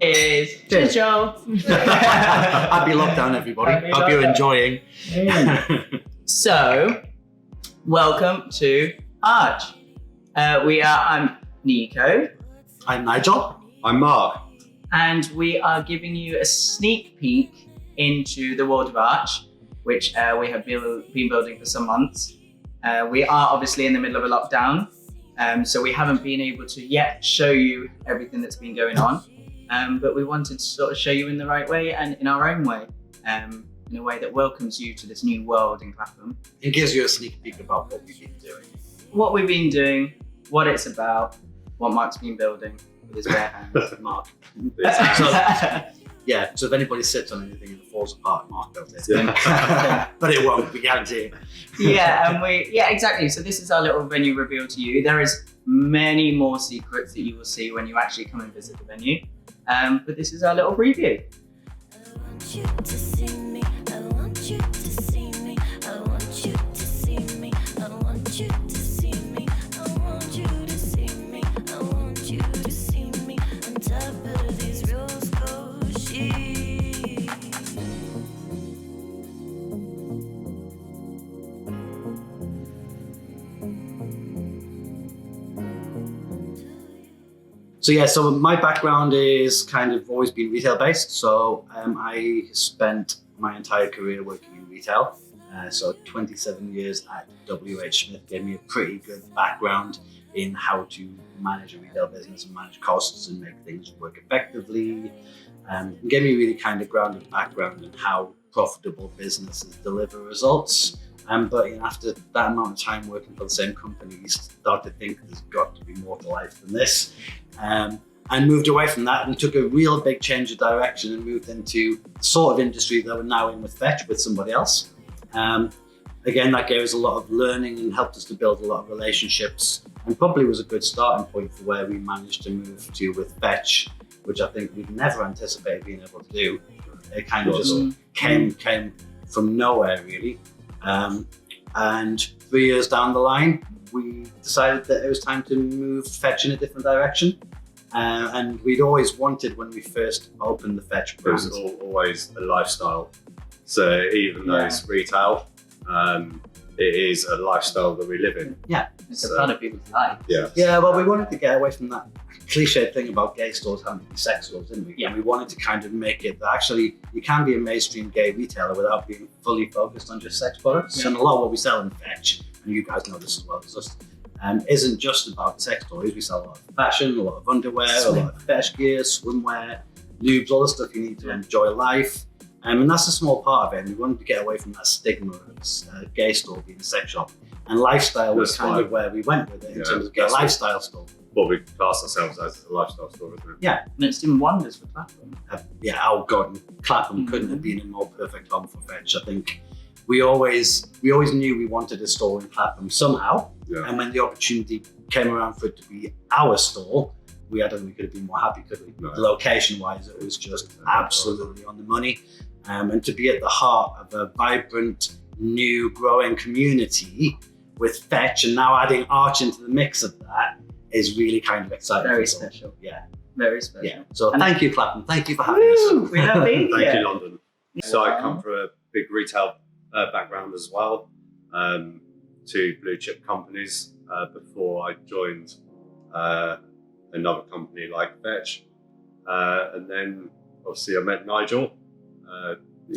is Joe. Happy lockdown, everybody. Hope you're enjoying. So, welcome to Arch. I'm Nico. I'm Nigel. I'm Mark. And we are giving you a sneak peek into the world of Arch, which we have been building for some months. We are obviously in the middle of a lockdown, so we haven't been able to yet show you everything that's been going on. But we wanted to sort of show you in the right way and in our own way, in a way that welcomes you to this new world in Clapham. It gives you a sneak peek about what we've been doing. What we've been doing, what it's about, what Mark's been building with his bare hands. Mark. So if anybody sits on anything and it falls apart, Mark built it. Yeah. But it won't, we guarantee it. Exactly. So this is our little venue reveal to you. There is many more secrets that you will see when you actually come and visit the venue. But this is our little preview. I want you to see me. I want you to see me. I want you to see me. I want you to see me. I want you to see me. I want you to see me. On top of these rose gold sheets. So my background is kind of always been retail based. So I spent my entire career working in retail. So 27 years at WH Smith gave me a pretty good background in how to manage a retail business and manage costs and make things work effectively. It gave me a really kind of grounded background in how profitable businesses deliver results. But after that amount of time working for the same company, you start to think there's got to be more to life than this. And moved away from that and took a real big change of direction and moved into the sort of industry that we're now in with Fetch with somebody else. Again, that gave us a lot of learning and helped us to build a lot of relationships, and probably was a good starting point for where we managed to move to with Fetch, which I think we'd never anticipated being able to do. It kind of just came from nowhere, really. And 3 years down the line, we decided that it was time to move Fetch in a different direction. And we'd always wanted, when we first opened the Fetch brand, It was always a lifestyle. So even though it's retail, it is a lifestyle that we live in. Yeah. It's a part of people's life. Yeah, well, we wanted to get away from that cliched thing about gay stores having to be sex stores, didn't we? Yeah. And we wanted to kind of make it that actually you can be a mainstream gay retailer without being fully focused on just sex products. Yeah. And a lot of what we sell in Fetch, and you guys know this as well as us, isn't just about sex toys. We sell a lot of fashion, a lot of underwear, a lot of fetish gear, swimwear, lubes, all the stuff you need to enjoy life. And that's a small part of it. And we wanted to get away from that stigma of a gay store being a sex shop. And lifestyle was kind of where we went with it in terms of a lifestyle store. What we class ourselves as a lifestyle store, isn't it? Yeah. And it's doing wonders for Clapham. Oh God, Clapham couldn't have been a more perfect home for Fetch. I think we always knew we wanted a store in Clapham somehow. Yeah. And when the opportunity came around for it to be our store, I don't think we could have been more happy, could we? No. Location-wise, it was just absolutely on the money. And to be at the heart of a vibrant, new, growing community with Fetch, and now adding Arch into the mix of that, is really kind of exciting. Very special. Yeah. Very special. Yeah. So thank you, Clapham. Thank you for having us. We love being Thank here. you, London. So I come from a big retail background as well, to blue chip companies before I joined another company like Fetch. And then obviously I met Nigel.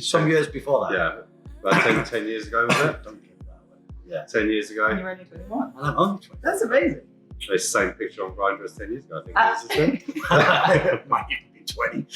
Some years before that. Yeah, about 10 years ago, was it? Don't give that away. Yeah. 10 years ago. And you're only 21. And I'm only 20. That's amazing. It's the same picture on Grindr as 10 years ago, I think it is, isn't it? Might even be 20.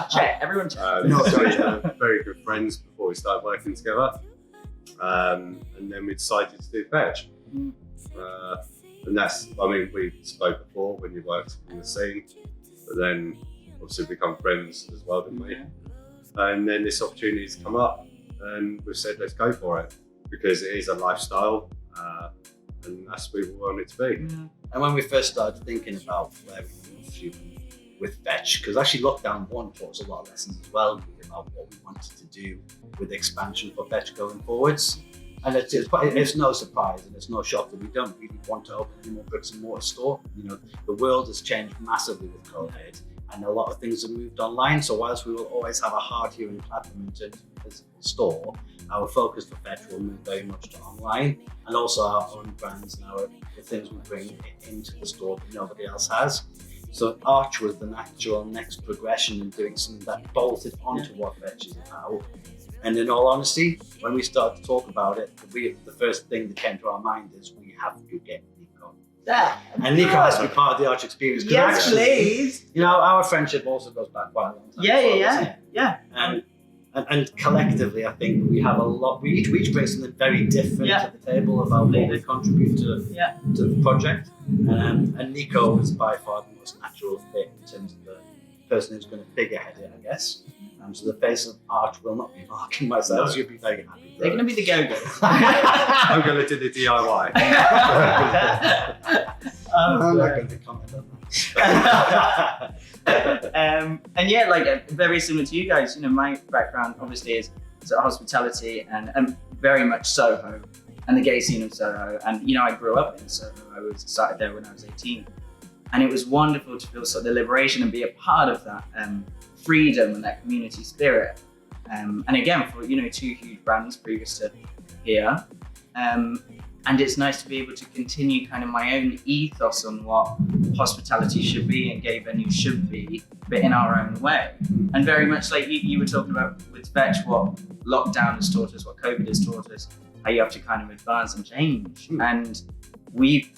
Check, everyone check. No, So we sorry. were very good friends before we started working together. And then we decided to do Fetch. And we spoke before when you worked in the scene, but then obviously become friends as well, didn't we? And then this opportunity's come up and we've said, let's go for it, because it is a lifestyle, and that's where we want it to be. And when we first started thinking about where we moved to with Fetch, because actually lockdown 1 taught us a lot of lessons as well about what we wanted to do with expansion for Fetch going forwards. And it's no surprise and it's no shock that we don't really want to open any more bricks and mortar store. You know, the world has changed massively with COVID, and a lot of things have moved online. So whilst we will always have a heart here in Clapham in terms of the physical store, our focus for Fetch will move very much to online, and also our own brands and the things we bring into the store that nobody else has. So Arch was the natural next progression in doing something that bolted onto what Fetch is about. And in all honesty, when we started to talk about it, the first thing that came to our mind is we have to get Nico. Yeah. And Nico has to be part of the Arch experience. 'Cause Yes, actually, please. you know, our friendship also goes back quite a long time. Yeah, as well, yeah, doesn't yeah. it? Yeah. And collectively, I think we have a lot. We each bring something very different Yeah. to the table about what we contribute to the project. And Nico is by far the most natural fit in terms of the person who's going to figurehead it, I guess. So the face of Arch will not be Mark and myself. So you'll be very happy. They're going to be the go-go. I'm going to do the DIY. I'm not going to comment on that. And yeah, like very similar to you guys, you know, my background obviously is hospitality and very much Soho and the gay scene of Soho. And you know, I grew up in Soho. I started there when I was 18, and it was wonderful to feel sort of the liberation and be a part of that freedom and that community spirit. And again, for you know, 2 huge brands previous to here. And it's nice to be able to continue kind of my own ethos on what hospitality should be and gay venues should be, but in our own way. And very much like you were talking about with Fetch, what lockdown has taught us, what COVID has taught us, how you have to kind of advance and change. And we've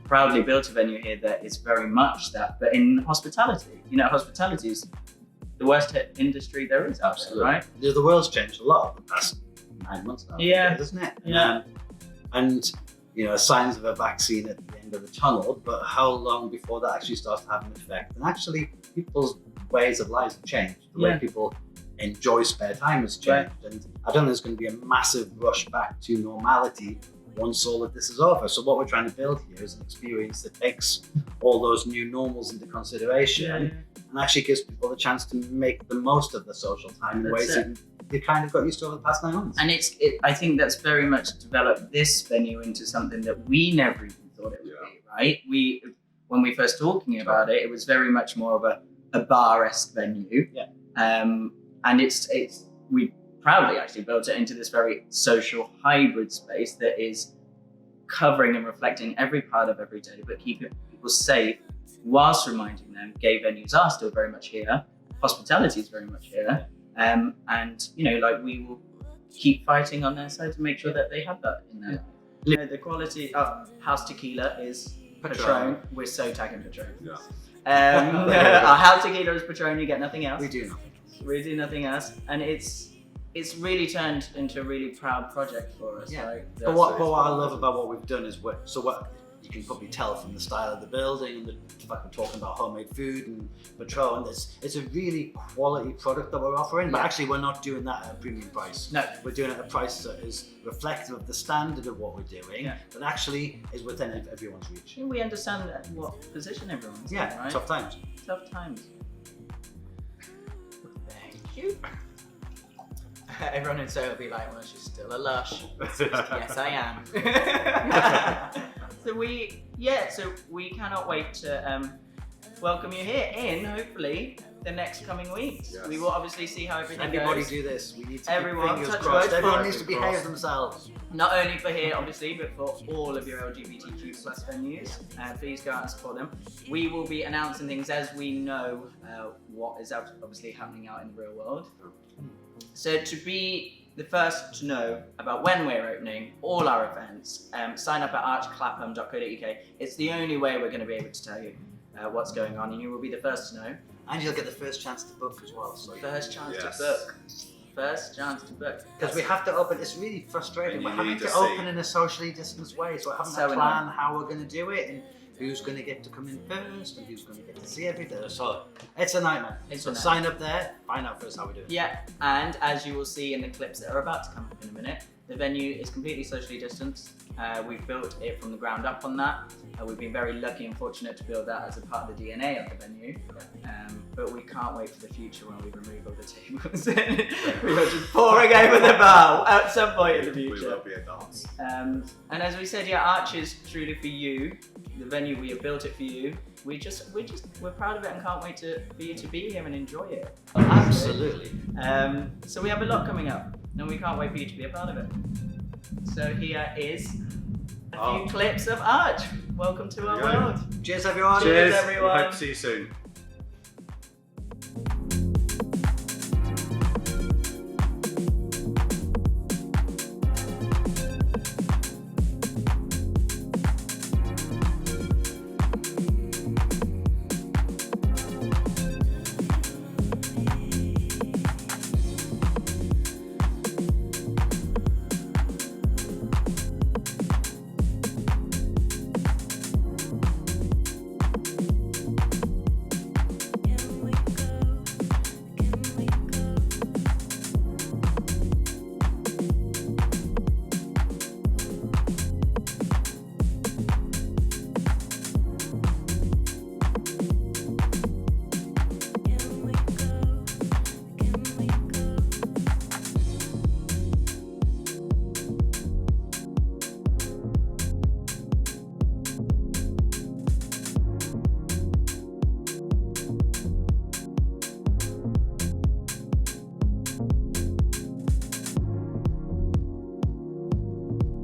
proudly built a venue here that is very much that, but in hospitality. You know, hospitality is the worst hit industry there is out there, right? The world's changed a lot in the past 9 months now, doesn't it? Yeah. And you know, signs of a vaccine at the end of the tunnel, but how long before that actually starts to have an effect? And actually, people's ways of lives have changed. The way people enjoy spare time has changed. And I don't think there's going to be a massive rush back to normality once all of this is over. So what we're trying to build here is an experience that takes all those new normals into consideration and actually gives people the chance to make the most of the social time in ways that you kind of got used to over the past 9 months. And I think that's very much developed this venue into something that we never even thought it would be, right? When we first talking about it, it was very much more of a bar-esque venue. And we proudly actually built it into this very social hybrid space that is covering and reflecting every part of every day, but keeping people safe whilst reminding them gay venues are still very much here, hospitality is very much here, and you know, like we will keep fighting on their side to make sure that they have that in there. You know, the quality of House Tequila is Patron. We're so tagging Patron. Our House Tequila is Patron, you get nothing else. We do nothing else. We do nothing else, and it's really turned into a really proud project for us. Right? But what I love about what we've done is what you can probably tell from the style of the building and the fact we're talking about homemade food and Patron. It's a really quality product that we're offering, but actually we're not doing that at a premium price. No, we're doing it at a price that is reflective of the standard of what we're doing, but actually is within everyone's reach. We understand what position everyone's in, right? Tough times. Tough times. Thank you. Everyone in Soho will be like, well, she's still a lush. Yes, I am. So we cannot wait to welcome you here in, hopefully, the next coming weeks. We will obviously see how everything Everybody goes. do this. We need to Everyone, fingers touch crossed. wood. Everyone needs to behave themselves. Not only for here, obviously, but for all of your LGBTQ plus venues. Please go out and support them. We will be announcing things as we know what is obviously happening out in the real world. So to be the first to know about when we're opening all our events, sign up at archclapham.co.uk. It's the only way we're going to be able to tell you what's going on, and you will be the first to know. And you'll get the first chance to book as well. So First chance to book. First chance to book. Because we have to open, it's really frustrating. We're having to open in a socially distanced way, so we're having to plan how we're going to do it and who's going to get to come in first and who's going to get to see everything. So it's a nightmare. So sign up there, find out first how we do it. Yeah, and as you will see in the clips that are about to come up in a minute, the venue is completely socially distanced. We've built it from the ground up on that. We've been very lucky and fortunate to build that as a part of the DNA of the venue. But we can't wait for the future when we remove all the tables. We are just pouring over the bar at some point in the future. We will be a dance. And as we said, Arch is truly for you. The venue, we have built it for you. we're proud of it and can't wait for you to be here and enjoy it. Absolutely. So we have a lot coming up, and we can't wait for you to be a part of it. So here is a few clips of art. Welcome to our There you go. world. Cheers, everyone. Cheers, Cheers. everyone. Hope to see you soon.